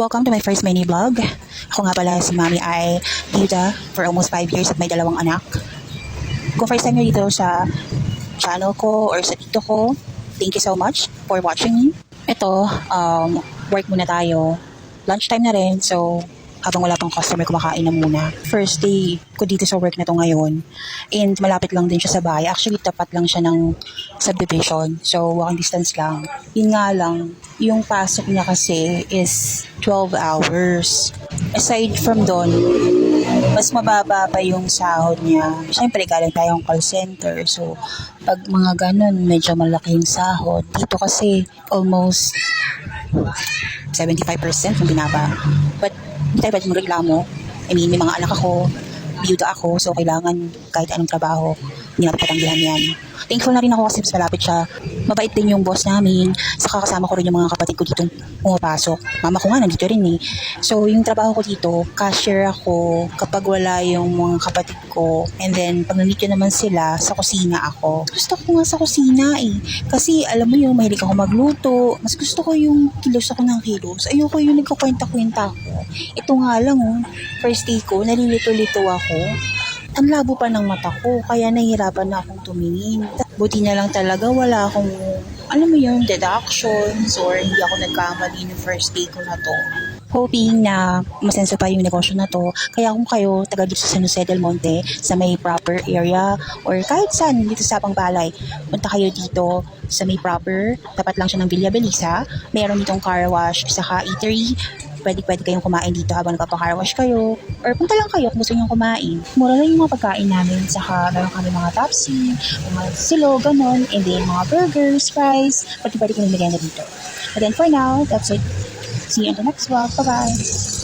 Welcome to my first mini vlog. Ako nga pala si Mami ay Duda for almost 5 years at may 2 anak. Kung first time nyo dito sa channel ko or sa tito ko, thank you so much for watching me. Ito, work muna tayo. Lunchtime na rin, so habang wala pang customer, kumakain na muna. First day ko dito sa work na to ngayon. And malapit lang din siya sa bahay. Actually, tapat lang siya ng subdivision. So, walking distance lang. Yun nga lang, yung pasok niya kasi is 12 hours. Aside from doon, mas mababa pa yung sahod niya. Siyempre, galing tayong call center. So, pag mga ganun, medyo malaki yung sahod. Dito kasi, almost 75% yung binaba. But, hindi tayo pwede magreklamo. I mean, may mga anak ako, biyuda ako, so kailangan kahit anong trabaho, hindi natin patanggihan yan. Thankful na rin ako kasi mas malapit siya. Mabait din yung boss namin. Saka kasama ko rin yung mga kapatid ko dito pumapasok. Mama ko nga, nandito rin eh. So, yung trabaho ko dito, cashier ako kapag wala yung mga kapatid ko. And then, pag nandito naman sila, sa kusina ako. Gusto ko nga sa kusina eh. Kasi, alam mo yung mahilig ako magluto. Mas gusto ko yung kilos ako ng kilos. Ayoko yung nagkukwenta-kwenta ako. Ito nga lang oh, first day ko, nalilito-lito ako. Ang labo pa ng mata ko, kaya nahihirapan na akong tumingin. Buti na lang talaga wala akong, alam mo yun, deductions or hindi ako nagkamali ng first day ko na to. Hoping na masenso pa yung negosyo na to. Kaya kung kayo taga dito sa San Jose del Monte, sa may proper area, or kahit saan dito sa Pangbalay, punta kayo dito sa may proper, tapat lang siya ng Villa Belisa. Meron ditong car wash, saka eatery. Pwede kayong kumain dito habang nagpapa-car wash kayo. Or punta lang kayo kung gusto nyo kumain. Mura lang yung mga pagkain namin. Saka meron kami mga topsy, mga silo, ganon. And then mga burgers, fries. Pwede kayong merienda dito. And then for now, that's it. See you in the next vlog. Bye-bye!